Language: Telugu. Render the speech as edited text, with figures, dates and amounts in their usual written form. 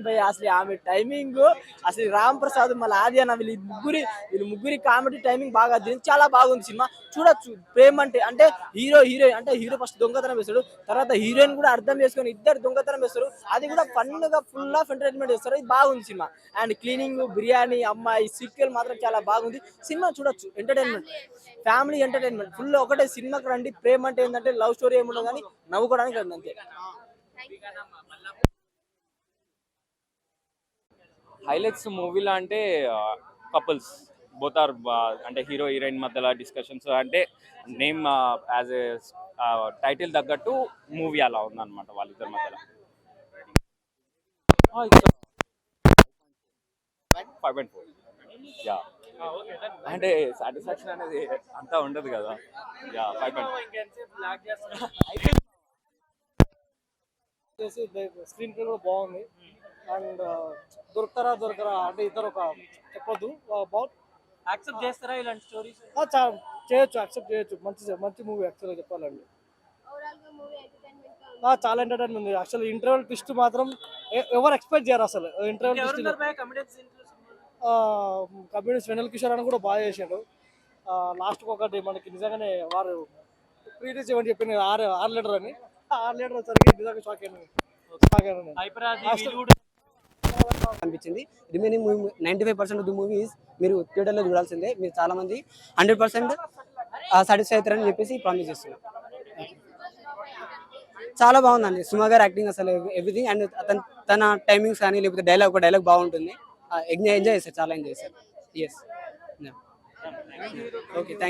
భయ్ అసలు ఆమె టైమింగ్ అసలు రామ్ ప్రసాద్ మళ్ళీ ఆది అన్న వీళ్ళు ముగ్గురి కామెడీ టైమింగ్ బాగా చాలా బాగుంది సినిమా చూడొచ్చు. ప్రేమ అంటే హీరోయిన్ అంటే హీరో ఫస్ట్ దొంగతనం వేస్తాడు, తర్వాత హీరోయిన్ కూడా అర్థం చేసుకొని ఇద్దరు దొంగతనం వేస్తారు. అది కూడా ఫన్ గా ఫుల్ ఆఫ్ ఎంటర్టైన్మెంట్ చేస్తారు. ఇది బాగుంది సినిమా. అండ్ క్లీనింగ్, బిర్యానీ, అమ్మాయి, సీక్వెల్ మాత్రం చాలా బాగుంది. సినిమా చూడొచ్చు, ఎంటర్టైన్మెంట్, ఫ్యామిలీ ఎంటర్టైన్మెంట్ ఫుల్. ఒకటే సినిమాకి రండి. ప్రేమ అంటే ఏంటంటే లవ్ స్టోరీ ఏముండదు కానీ నవ్వుకోవడానికి రండి అంతే. హైలైట్స్ మూవీలో అంటే కపుల్స్ బోత్ ఆర్, అంటే హీరో హీరోయిన్ మధ్యలో డిస్కషన్స్, అంటే నేమ్ యాజ్ ఏ టైటిల్ తగ్గట్టు మూవీ అలా ఉందన్నమాట వాళ్ళిద్దరి మధ్యలో. 5.4. యా, అంటే సాటిస్ఫాక్షన్ అనేది అంతా ఉండదు కదా. యా, 5.4. స్క్రీన్ ప్లే కూడా బాగుంది. అండ్ దొరకరా అంటే ఇద్దరు ఒక చెప్పొద్దు అబౌట్ యాక్సెప్ట్ చేస్తారా ఇలాంటి స్టోరీస్? చేయొచ్చు, యాక్సెప్ట్ చేయొచ్చు. మంచి మూవీ యాక్చువల్గా చెప్పాలండి. చాలా ఎంటర్టైన్మెంట్ ఉంది. యాక్చువల్ ఇంటర్వెల్ ట్విస్ట్ మాత్రం ఎవరు ఎక్స్పెక్ట్ చేయరు అసలు. ఇంటర్వెల్ ట్విస్ట్ కమ్యూనిస్ట్ వెనల్ కిషోర్ అని కూడా బాగా చేశాడు. లాస్ట్ ఒకటి మనకి నిజంగానే వారు ప్రీవియస్ ఏమని చెప్పింది 6 లీటర్ అని. 6 లీటర్ వచ్చరికి నిజంగా షాక్ అయినా అనిపించింది. రిమైనింగ్ 95% ఆఫ్ ది మూవీస్ మీరు థియేటర్లో చూడాల్సిందే. మీరు చాలా మంది 100% సాటిస్ఫై అవుతారని చెప్పేసి ప్రామిస్ చేస్తున్నాం. చాలా బాగుందండి సుమా గారు యాక్టింగ్, అసలు ఎవ్రీథింగ్. అండ్ తన టైమింగ్స్ కానీ లేకపోతే డైలాగ్ బాగుంటుంది. ఎంజాయ్ చేస్తారు, చాలా ఎంజాయ్ చేస్తారు. Yes, okay, thank